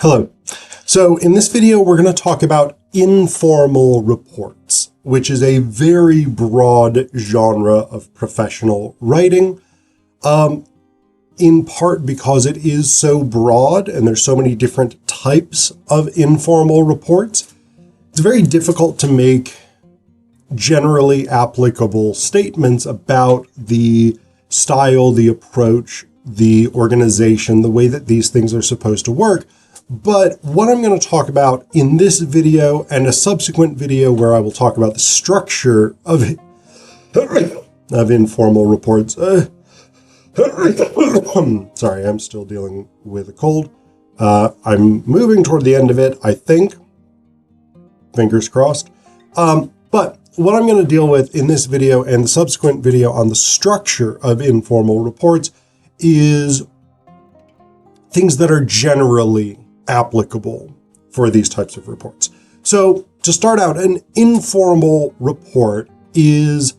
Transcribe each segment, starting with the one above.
Hello. So in this video, we're going to talk about informal reports, which is a very broad genre of professional writing, in part because it is so broad and there's so many different types of informal reports. It's very difficult to make generally applicable statements about the style, the approach, the organization, the way that these things are supposed to work. But what I'm going to talk about in this video and a subsequent video where I will talk about the structure of informal reports. Sorry, I'm still dealing with a cold. I'm moving toward the end of it, I think. Fingers crossed. But what I'm going to deal with in this video and the subsequent video on the structure of informal reports is things that are generally applicable for these types of reports. So to start out, an informal report is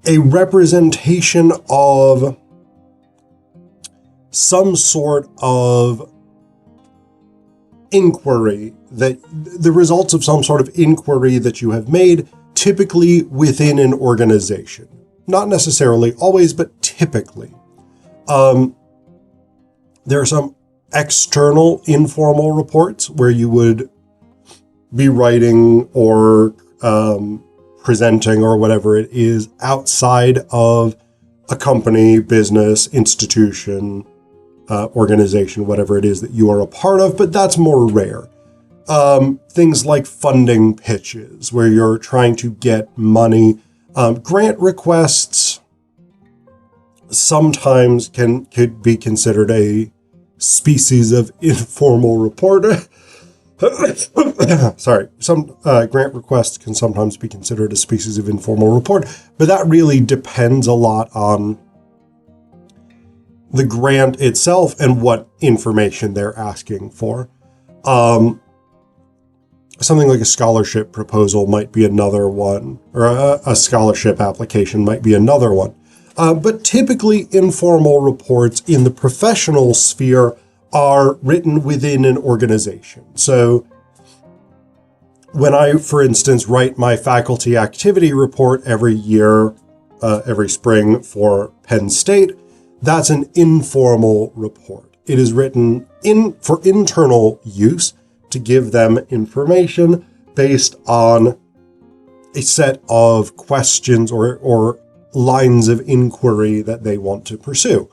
a representation of some sort of inquiry, that the results of some sort of inquiry that you have made, typically within an organization. Not necessarily always, but typically. There are some external informal reports where you would be writing or presenting or whatever it is outside of a company, business, institution, organization, whatever it is that you are a part of, but that's more rare. Things like funding pitches, where you're trying to get money. Grant requests sometimes could be considered a species of informal report. Sorry, some grant requests can sometimes be considered a species of informal report, but that really depends a lot on the grant itself and what information they're asking for. Something like a scholarship proposal might be another one, or a scholarship application might be another one. But typically informal reports in the professional sphere are written within an organization. So when I, for instance, write my faculty activity report every year, every spring for Penn State, that's an informal report. It is written for internal use to give them information based on a set of questions or lines of inquiry that they want to pursue.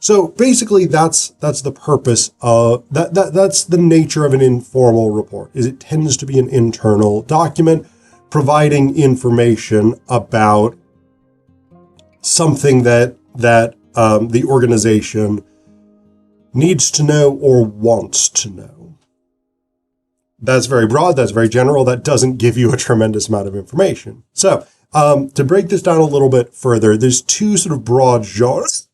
So basically that's the purpose of that's the nature of an informal report, is it tends to be an internal document providing information about something that the organization needs to know or wants to know. That's very broad, that's very general, that doesn't give you a tremendous amount of information. So to break this down a little bit further, there's two sort of broad genres.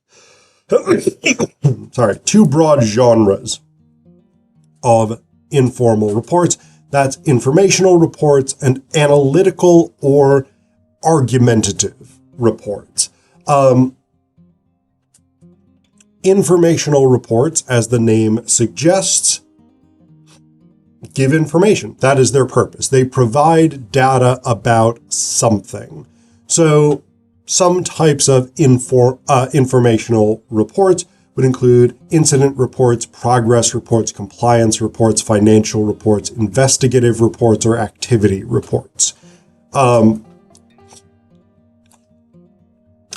Two broad genres of informal reports. That's informational reports and analytical or argumentative reports. Informational reports, as the name suggests, give information. That is their purpose. They provide data about something. So some types of informational reports would include incident reports, progress reports, compliance reports, financial reports, investigative reports, or activity reports.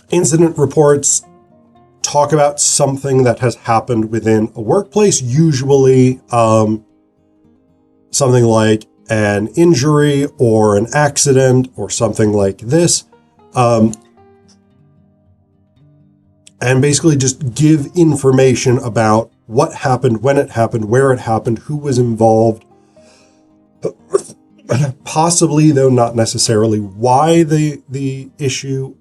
Incident reports talk about something that has happened within a workplace, usually something like an injury or an accident or something like this. And basically just give information about what happened, when it happened, where it happened, who was involved, possibly, though not necessarily, why the issue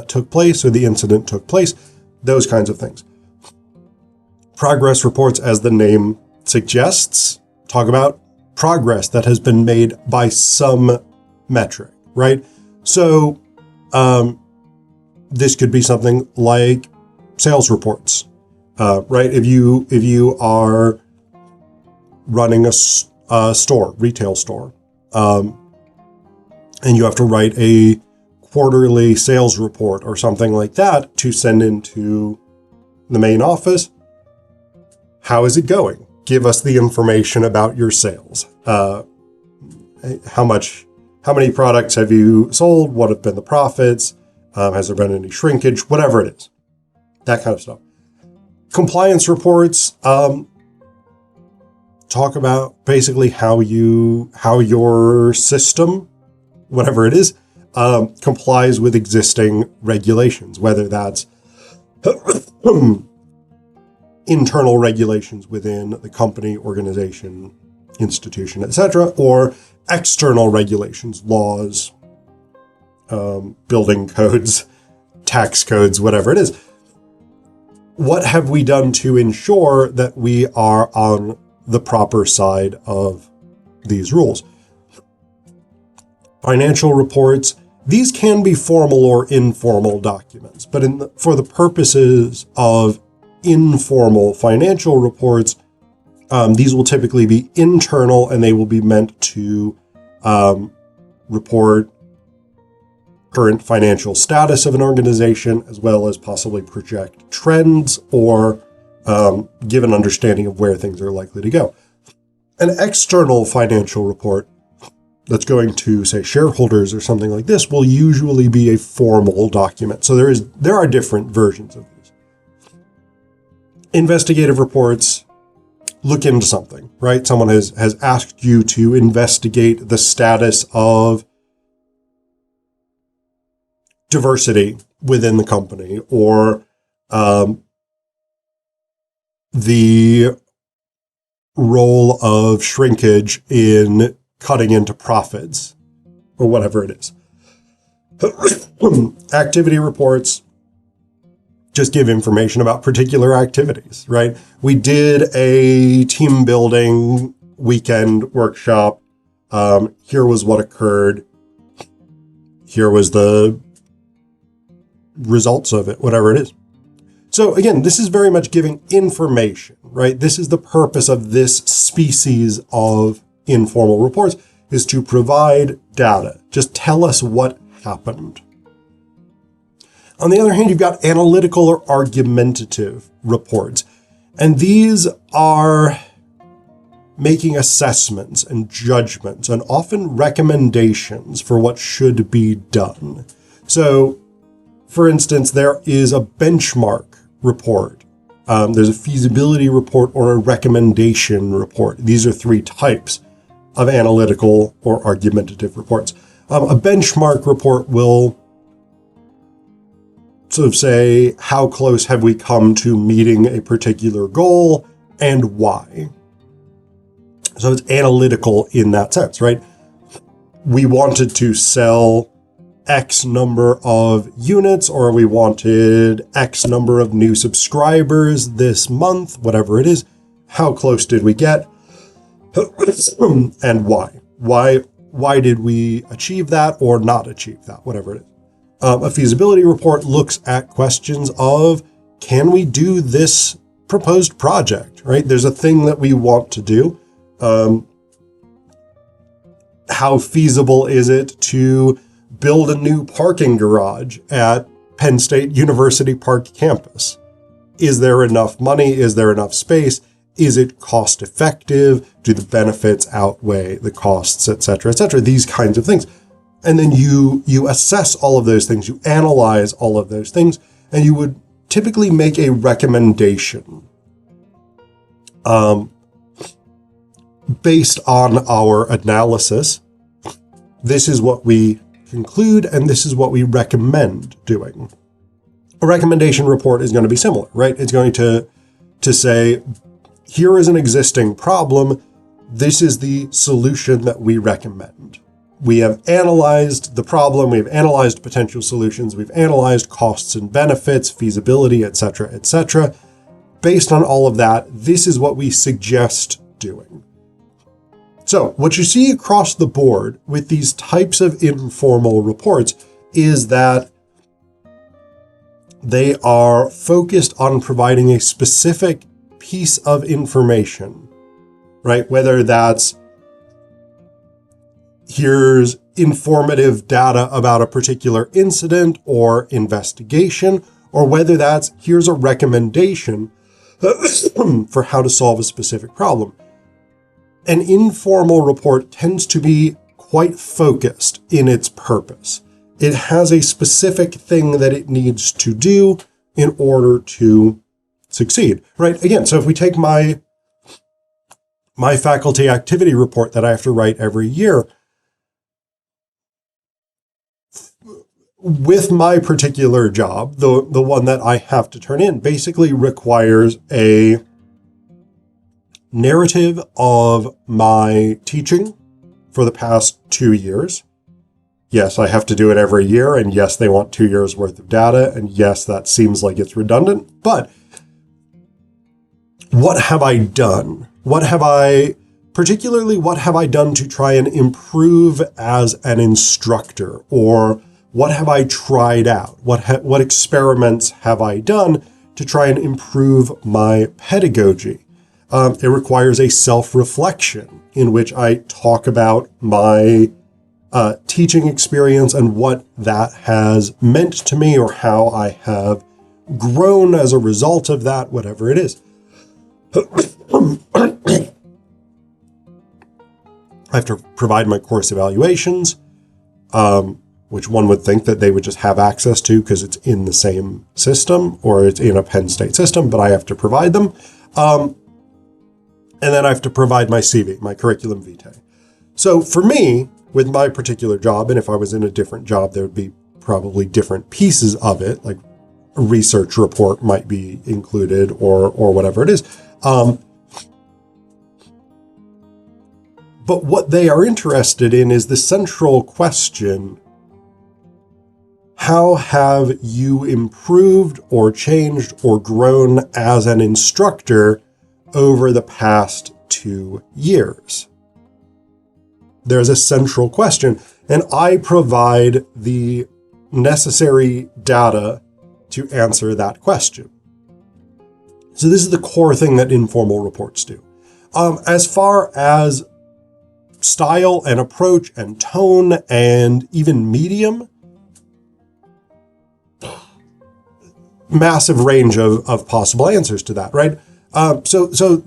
took place or the incident took place, those kinds of things. Progress reports, as the name suggests, talk about progress that has been made by some metric, right? So this could be something like sales reports, right? If you are running a store, retail store, and you have to write a quarterly sales report or something like that to send into the main office, how is it going? Give us the information about your sales. How many products have you sold? What have been the profits? Has there been any shrinkage? Whatever it is, that kind of stuff. Compliance reports talk about basically how your system, whatever it is, complies with existing regulations, whether that's internal regulations within the company, organization, institution, etc., or external regulations, laws, building codes, tax codes, whatever it is. What have we done to ensure that we are on the proper side of these rules? Financial reports, these can be formal or informal documents, but for the purposes of informal financial reports, these will typically be internal, and they will be meant to report current financial status of an organization, as well as possibly project trends or give an understanding of where things are likely to go. An external financial report that's going to, say, shareholders or something like this will usually be a formal document. So there are different versions of these. Investigative reports look into something, right? Someone has asked you to investigate the status of diversity within the company, or the role of shrinkage in cutting into profits, or whatever it is. Activity reports just give information about particular activities, right? We did a team building weekend workshop. Here was what occurred. Here was the results of it, whatever it is. So again, this is very much giving information, right? This is the purpose of this species of informal reports, is to provide data. Just tell us what happened. On the other hand, you've got analytical or argumentative reports. And these are making assessments and judgments and often recommendations for what should be done. So, for instance, there is a benchmark report. There's a feasibility report or a recommendation report. These are three types of analytical or argumentative reports. A benchmark report will sort of say, how close have we come to meeting a particular goal and why? So it's analytical in that sense, right? We wanted to sell X number of units, or we wanted X number of new subscribers this month, whatever it is. How close did we get? And why? Why did we achieve that or not achieve that, whatever it is? A feasibility report looks at questions of, can we do this proposed project, right? There's a thing that we want to do. How feasible is it to build a new parking garage at Penn State University Park campus? Is there enough money? Is there enough space? Is it cost effective? Do the benefits outweigh the costs, et cetera, these kinds of things. And then you assess all of those things, you analyze all of those things, and you would typically make a recommendation based on our analysis. This is what we conclude, and this is what we recommend doing. A recommendation report is going to be similar, right? It's going to say, here is an existing problem. This is the solution that we recommend. We have analyzed the problem. We've analyzed potential solutions. We've analyzed costs and benefits, feasibility, et cetera. Based on all of that, this is what we suggest doing. So what you see across the board with these types of informal reports is that They are focused on providing a specific piece of information, right? Whether that's here's informative data about a particular incident or investigation, or whether that's here's a recommendation for how to solve a specific problem. An informal report tends to be quite focused in its purpose. It has a specific thing that it needs to do in order to succeed, right? Again, so if we take my faculty activity report that I have to write every year, with my particular job, the one that I have to turn in basically requires a narrative of my teaching for the past 2 years. Yes, I have to do it every year, and yes, they want 2 years worth of data, and yes, that seems like it's redundant, but what have I done? What have I done to try and improve as an instructor? Or what have I tried out? What experiments have I done to try and improve my pedagogy? It requires a self-reflection in which I talk about my teaching experience and what that has meant to me, or how I have grown as a result of that, whatever it is. I have to provide my course evaluations, which one would think that they would just have access to because it's in the same system or it's in a Penn State system, but I have to provide them. And then I have to provide my CV, my curriculum vitae. So for me, with my particular job, and if I was in a different job, there would be probably different pieces of it, like a research report might be included or whatever it is. But what they are interested in is the central question: how have you improved or changed or grown as an instructor over the past 2 years? There's a central question, and I provide the necessary data to answer that question. So this is the core thing that informal reports do. As far as style and approach and tone and even medium, massive range of possible answers to that, right? So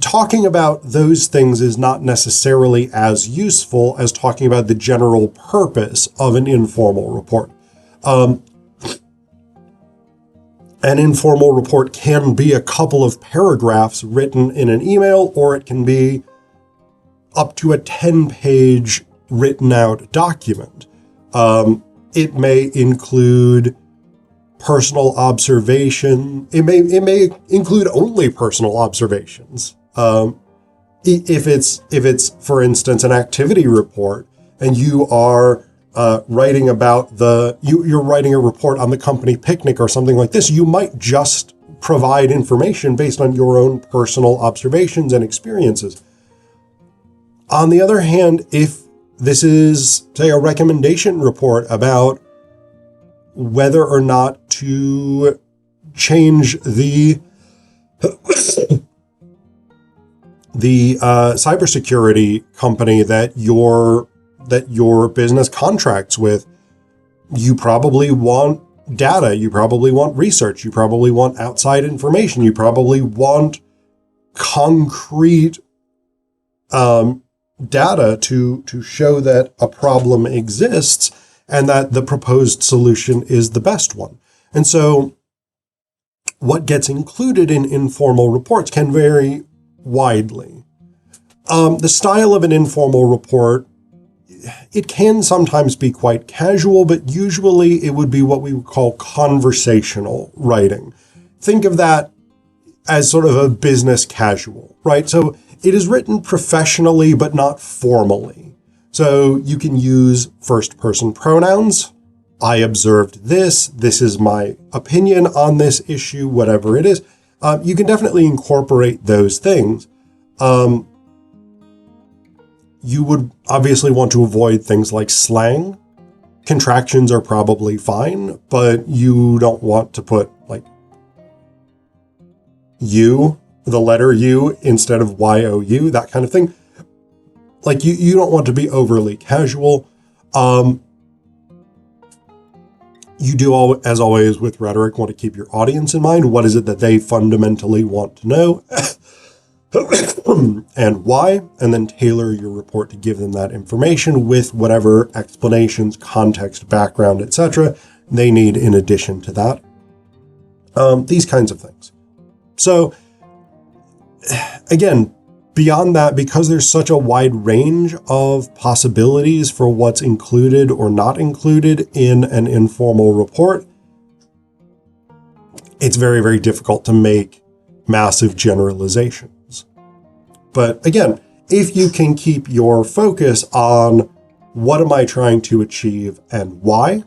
talking about those things is not necessarily as useful as talking about the general purpose of an informal report. An informal report can be a couple of paragraphs written in an email, or it can be up to a 10-page written out document. It may include personal observation. It may include only personal observations. If it's, for instance, an activity report, and you are writing about you're writing a report on the company picnic or something like this, you might just provide information based on your own personal observations and experiences. On the other hand, if this is, say, a recommendation report about whether or not to change the cybersecurity company that your business contracts with, you probably want data, you probably want research, you probably want outside information, you probably want concrete data to show that a problem exists and that the proposed solution is the best one. And so what gets included in informal reports can vary widely. The style of an informal report, it can sometimes be quite casual, but usually it would be what we would call conversational writing. Think of that as sort of a business casual, right? So it is written professionally, but not formally. So you can use first-person pronouns. I observed this. This is my opinion on this issue, whatever it is. You can definitely incorporate those things. You would obviously want to avoid things like slang. Contractions are probably fine, but you don't want to put like U, the letter U instead of YOU, that kind of thing. Like you don't want to be overly casual. You do, as always with rhetoric, want to keep your audience in mind. What is it that they fundamentally want to know and why? And then tailor your report to give them that information with whatever explanations, context, background, etc. they need in addition to that. These kinds of things. So again, beyond that, because there's such a wide range of possibilities for what's included or not included in an informal report, it's very, very difficult to make massive generalizations. But again, if you can keep your focus on what am I trying to achieve and why,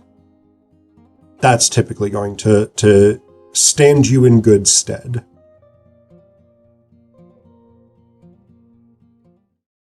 that's typically going to stand you in good stead.